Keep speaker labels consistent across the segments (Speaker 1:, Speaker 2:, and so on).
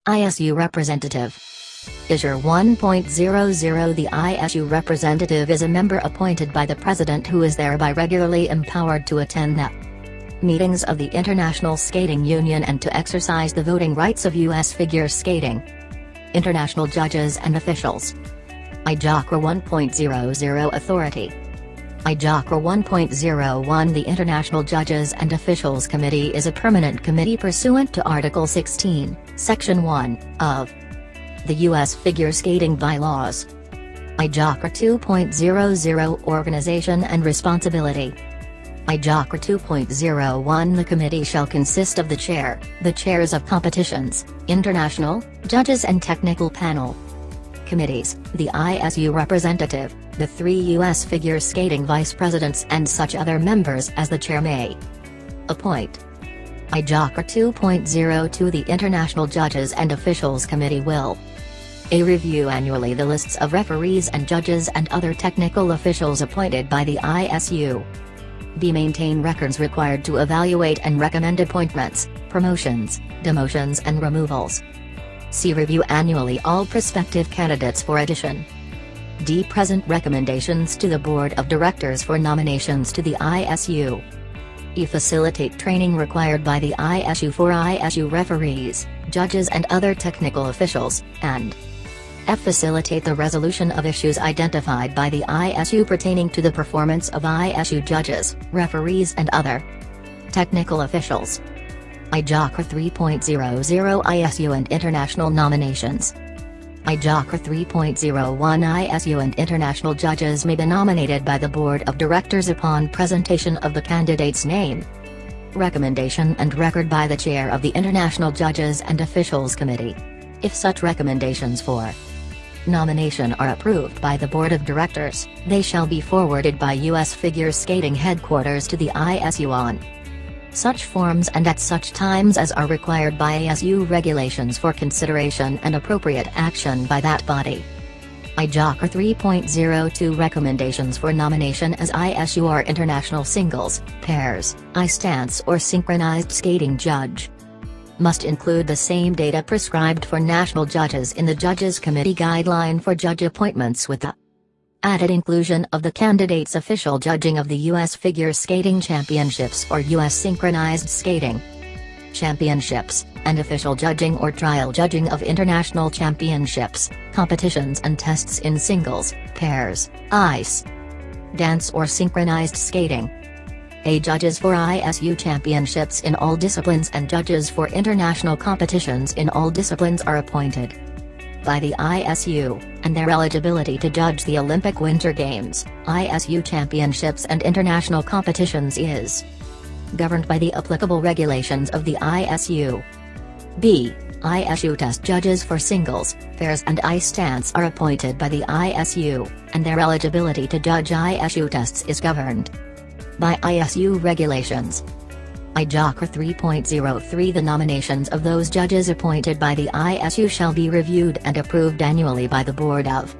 Speaker 1: ISU Representative. ISUR 1.00 The ISU representative is a member appointed by the President who is thereby regularly empowered to attend the meetings of the International Skating Union and to exercise the voting rights of U.S. figure skating. International judges and officials. IJOCRA 1.00 Authority. IJOCRA 1.01 The International Judges and Officials Committee is a permanent committee pursuant to Article 16, Section 1, of the U.S. Figure Skating Bylaws. IJOCRA 2.00 Organization and Responsibility. IJOCRA 2.01 The committee shall consist of the chair, the chairs of competitions, international, judges and technical panel. Committees, the ISU representative, the 3 U.S. figure skating vice presidents and such other members as the chair may appoint. IJOCRA 2.02 The International Judges and Officials Committee will review annually the lists of referees and judges and other technical officials appointed by the ISU. Maintain records required to evaluate and recommend appointments, promotions, demotions and removals. Review annually all prospective candidates for addition. Present recommendations to the Board of Directors for nominations to the ISU. Facilitate training required by the ISU for ISU referees, judges and other technical officials, and facilitate the resolution of issues identified by the ISU pertaining to the performance of ISU judges, referees and other technical officials. IJOCRA 3.00 ISU and International Nominations. IJOCRA 3.01 ISU and international judges may be nominated by the Board of Directors upon presentation of the candidate's name, recommendation and record by the chair of the International Judges and Officials Committee. If such recommendations for nomination are approved by the Board of Directors, they shall be forwarded by U.S. Figure Skating Headquarters to the ISU on such forms and at such times as are required by ISU regulations for consideration and appropriate action by that body. IJOCRA 3.02 Recommendations for nomination as ISUR International Singles, Pairs, I-Stance or Synchronized Skating Judge must include the same data prescribed for national judges in the Judges Committee Guideline for judge appointments with the added inclusion of the candidate's official judging of the U.S. Figure Skating Championships or U.S. Synchronized Skating Championships, and official judging or trial judging of international championships, competitions and tests in singles, pairs, ice dance or synchronized skating. Judges for ISU championships in all disciplines and judges for international competitions in all disciplines are appointed by the ISU, and their eligibility to judge the Olympic Winter Games, ISU championships and international competitions is governed by the applicable regulations of the ISU. ISU test judges for singles, pairs and ice dance are appointed by the ISU, and their eligibility to judge ISU tests is governed by ISU regulations. IJOCRA 3.03 The nominations of those judges appointed by the ISU shall be reviewed and approved annually by the Board of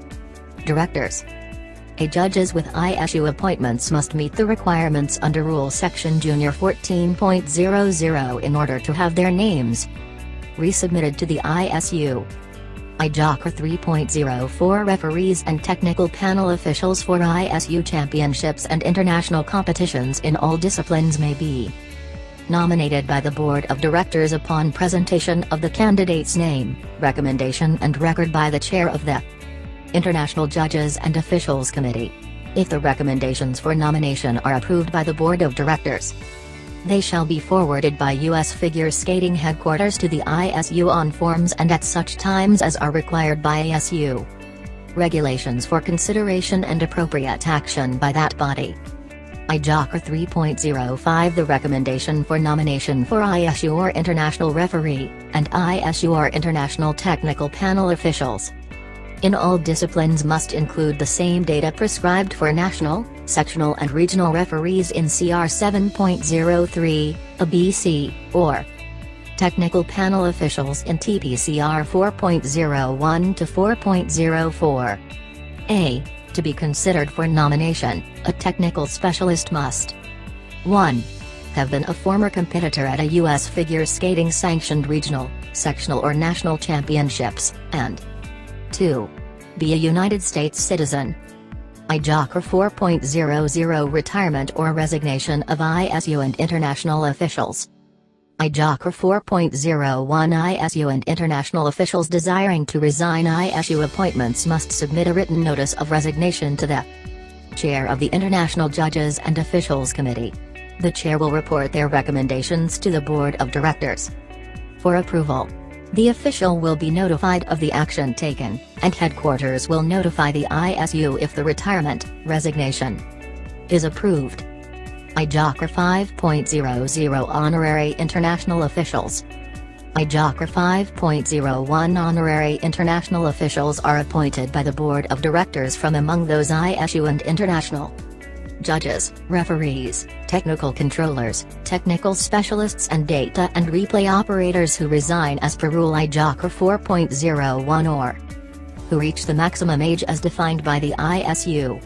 Speaker 1: Directors. Judges with ISU appointments must meet the requirements under Rule Section Junior 14.00 in order to have their names resubmitted to the ISU. IJOCRA 3.04 Referees and technical panel officials for ISU championships and international competitions in all disciplines may be nominated by the Board of Directors upon presentation of the candidate's name, recommendation and record by the chair of the International Judges and Officials Committee. If the recommendations for nomination are approved by the Board of Directors, they shall be forwarded by U.S. Figure Skating Headquarters to the ISU on forms and at such times as are required by ISU regulations for consideration and appropriate action by that body. IJOCRA 3.05 The recommendation for nomination for ISUR International Referee, and ISUR International Technical Panel officials in all disciplines must include the same data prescribed for national, sectional and regional referees in CR 7.03, ABC, or technical panel officials in TPCR 4.01 to 4.04. To be considered for nomination, a technical specialist must 1. Have been a former competitor at a U.S. figure skating sanctioned regional, sectional or national championships, and 2. Be a United States citizen. ISUR 4.00 Retirement or resignation of ISU and international officials. ISUR 4.01 ISU and international officials desiring to resign ISU appointments must submit a written notice of resignation to the Chair of the International Judges and Officials Committee. The Chair will report their recommendations to the Board of Directors for approval. The official will be notified of the action taken, and headquarters will notify the ISU if the retirement, resignation, is approved. ISUR 5.00 Honorary International Officials. ISUR 5.01 Honorary International Officials are appointed by the Board of Directors from among those ISU and international judges, referees, technical controllers, technical specialists and data and replay operators who resign as per Rule ISUR 4.01 or who reach the maximum age as defined by the ISU.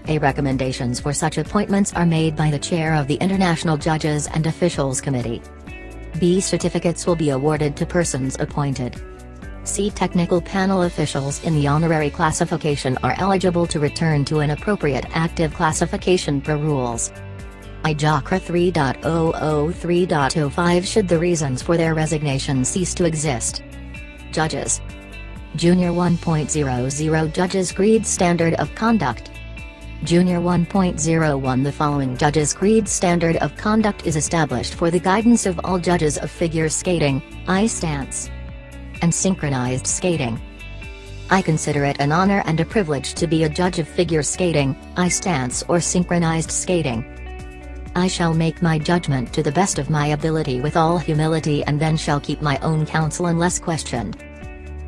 Speaker 1: Recommendations for such appointments are made by the Chair of the International Judges and Officials Committee. B. Certificates will be awarded to persons appointed. C. Technical panel officials in the honorary classification are eligible to return to an appropriate active classification per rules. ISUR 3.003.05 should the reasons for their resignation cease to exist. Judges. Junior 1.00 Judges Creed Standard of Conduct. Junior 1.01 The following Judges Creed Standard of Conduct is established for the guidance of all judges of figure skating, ice stance, and synchronized skating. I consider it an honor and a privilege to be a judge of figure skating, ice stance or synchronized skating. I shall make my judgment to the best of my ability with all humility and then shall keep my own counsel unless questioned.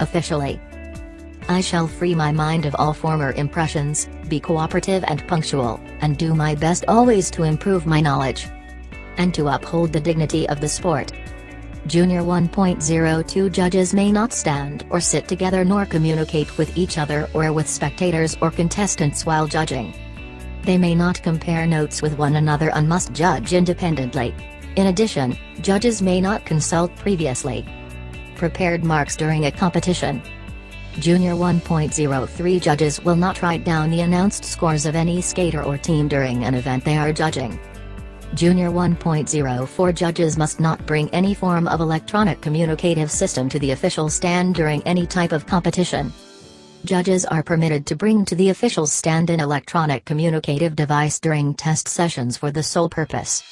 Speaker 1: Officially, I shall free my mind of all former impressions, be cooperative and punctual, and do my best always to improve my knowledge and to uphold the dignity of the sport. Junior 1.02 Judges may not stand or sit together nor communicate with each other or with spectators or contestants while judging. They may not compare notes with one another and must judge independently. In addition, judges may not consult previously prepared marks during a competition. Junior 1.03 Judges will not write down the announced scores of any skater or team during an event they are judging. Junior 1.04 Judges must not bring any form of electronic communicative system to the official stand during any type of competition. Judges are permitted to bring to the official stand an electronic communicative device during test sessions for the sole purpose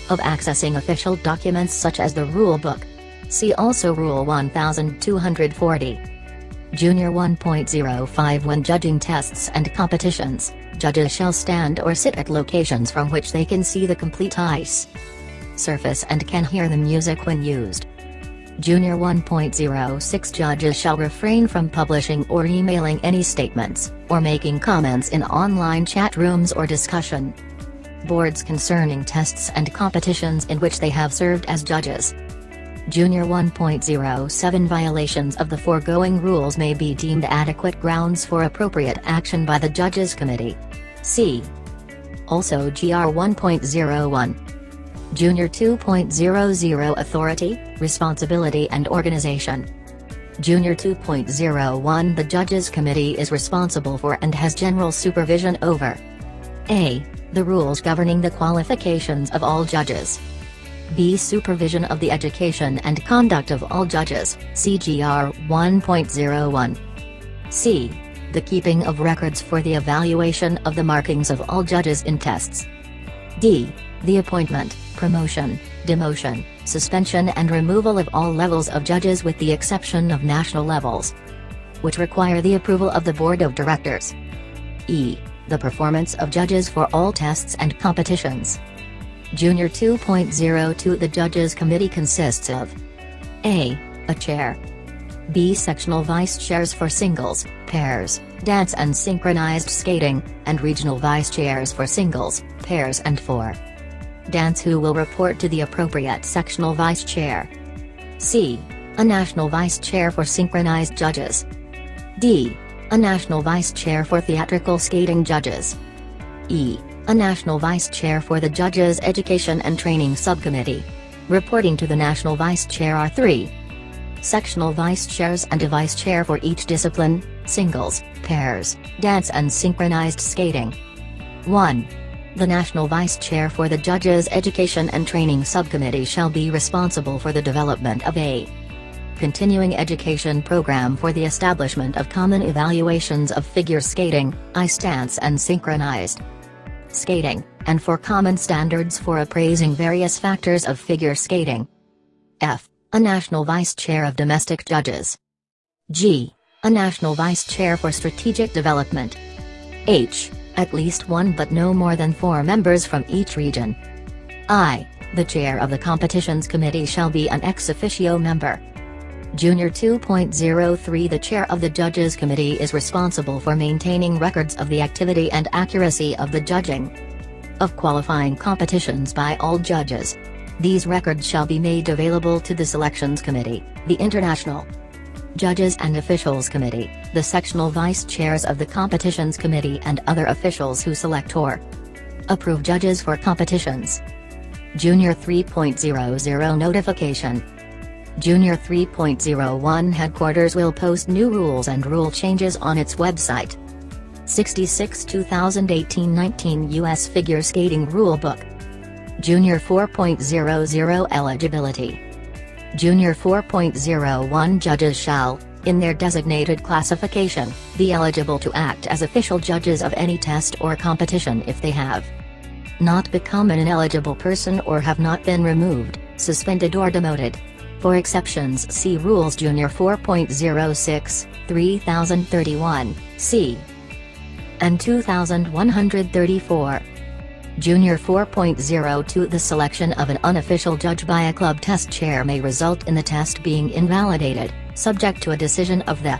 Speaker 1: of accessing official documents such as the Rulebook. See also Rule 1240. Junior 1.05 When judging tests and competitions, judges shall stand or sit at locations from which they can see the complete ice surface and can hear the music when used. Junior 1.06 Judges shall refrain from publishing or emailing any statements, or making comments in online chat rooms or discussion boards concerning tests and competitions in which they have served as judges. Junior 1.07 Violations of the foregoing rules may be deemed adequate grounds for appropriate action by the Judges Committee. See also GR 1.01. Junior 2.00 Authority, Responsibility and Organization. Junior 2.01 The Judges Committee is responsible for and has general supervision over a. The rules governing the qualifications of all judges. B. Supervision of the education and conduct of all judges, CGR 1.01. C. The keeping of records for the evaluation of the markings of all judges in tests. D. The appointment, promotion, demotion, suspension and removal of all levels of judges with the exception of national levels, which require the approval of the Board of Directors. E. The performance of judges for all tests and competitions. Junior 2.02 The Judges Committee consists of a. A chair. B. Sectional vice chairs for singles, pairs, dance and synchronized skating, and regional vice chairs for singles, pairs and for dance who will report to the appropriate sectional vice chair. C. A national vice chair for synchronized judges. D. A national vice chair for theatrical skating judges. E. A national vice chair for the Judges Education and Training Subcommittee. Reporting to the national vice chair are 3. sectional vice chairs and a vice chair for each discipline, singles, pairs, dance and synchronized skating. 1. The National Vice Chair for the Judges' Education and Training Subcommittee shall be responsible for the development of a continuing education program for the establishment of common evaluations of figure skating, I-stance and synchronized skating, and for common standards for appraising various factors of figure skating. F. A National Vice Chair of Domestic Judges. G. A National Vice Chair for Strategic Development. H. At least one but no more than 4 members from each region. I. The Chair of the Competitions Committee shall be an ex officio member. Junior 2.03 The Chair of the Judges Committee is responsible for maintaining records of the activity and accuracy of the judging of qualifying competitions by all judges. These records shall be made available to the Selections Committee, the International Judges and Officials Committee, the sectional vice chairs of the Competitions Committee and other officials who select or approve judges for competitions. Junior 3.00 Notification. Junior 3.01 Headquarters will post new rules and rule changes on its website. 66 2018-19 US Figure Skating Rulebook. Junior 4.00 Eligibility. Junior 4.01 Judges shall, in their designated classification, be eligible to act as official judges of any test or competition if they have not become an ineligible person or have not been removed, suspended or demoted. For exceptions see Rules Junior 4.06, 3031, c. and 2134. Junior 4.02 The selection of an unofficial judge by a club test chair may result in the test being invalidated, subject to a decision of the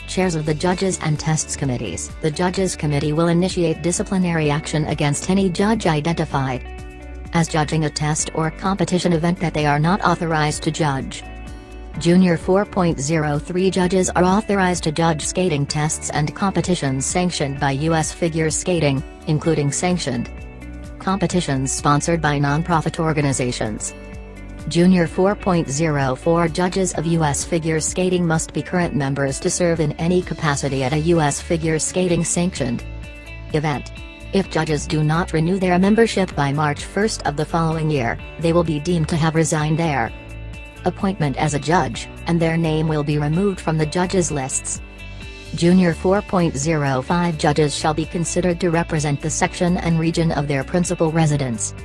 Speaker 1: chairs of the Judges and Tests Committees. The Judges Committee will initiate disciplinary action against any judge identified as judging a test or competition event that they are not authorized to judge. Junior 4.03 Judges are authorized to judge skating tests and competitions sanctioned by U.S. Figure Skating, including sanctioned competitions sponsored by nonprofit organizations. Junior 4.04 Judges of U.S. Figure Skating must be current members to serve in any capacity at a U.S. Figure Skating sanctioned event. If judges do not renew their membership by March 1 of the following year, they will be deemed to have resigned their appointment as a judge, and their name will be removed from the judges' lists. Junior 4.05 Judges shall be considered to represent the section and region of their principal residence.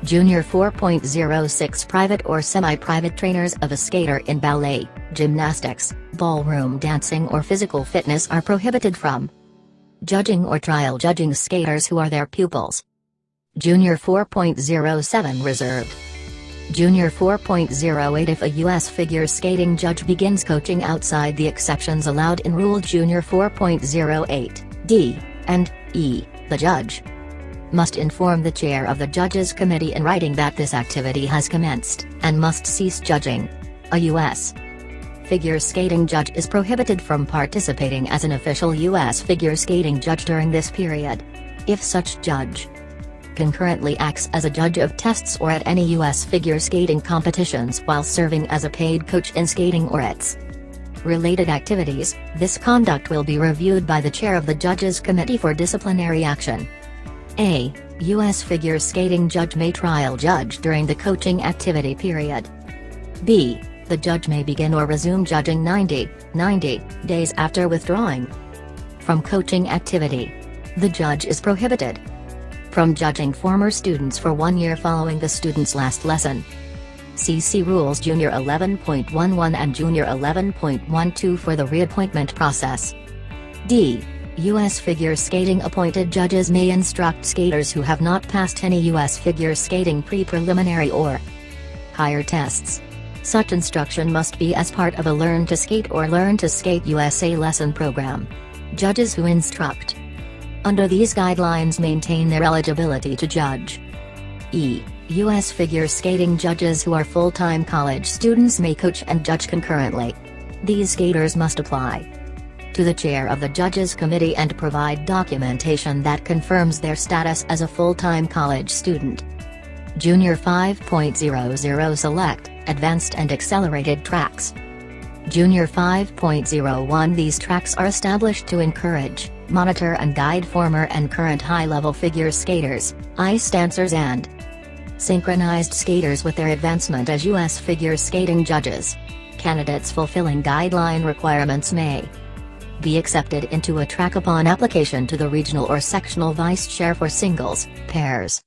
Speaker 1: Junior 4.06 Private or semi-private trainers of a skater in ballet, gymnastics, ballroom dancing or physical fitness are prohibited from judging or trial judging skaters who are their pupils. Junior 4.07 Reserved. Junior 4.08 If a U.S. figure skating judge begins coaching outside the exceptions allowed in Rule Junior 4.08, D, and E, the judge must inform the chair of the Judges Committee in writing that this activity has commenced, and must cease judging. A U.S. figure skating judge is prohibited from participating as an official U.S. figure skating judge during this period. If such judge concurrently acts as a judge of tests or at any U.S. figure skating competitions while serving as a paid coach in skating or its related activities, this conduct will be reviewed by the chair of the Judges Committee for disciplinary action. A U.S. figure skating judge may trial judge during the coaching activity period. B. The judge may begin or resume judging 90 days after withdrawing from coaching activity. The judge is prohibited from judging former students for 1 year following the student's last lesson. See Rules Junior 11.11 and Junior 11.12 for the reappointment process. D. U.S. figure skating appointed judges may instruct skaters who have not passed any U.S. figure skating pre-preliminary or higher tests. Such instruction must be as part of a Learn to Skate or Learn to Skate USA lesson program. Judges who instruct under these guidelines maintain their eligibility to judge. E. U.S. figure skating judges who are full-time college students may coach and judge concurrently. These skaters must apply to the chair of the Judges Committee and provide documentation that confirms their status as a full-time college student. Junior 5.00 Select, Advanced and Accelerated Tracks. Junior 5.01 These tracks are established to encourage, monitor and guide former and current high-level figure skaters, ice dancers and synchronized skaters with their advancement as U.S. figure skating judges. Candidates fulfilling guideline requirements may be accepted into a track upon application to the regional or sectional vice chair for singles, pairs,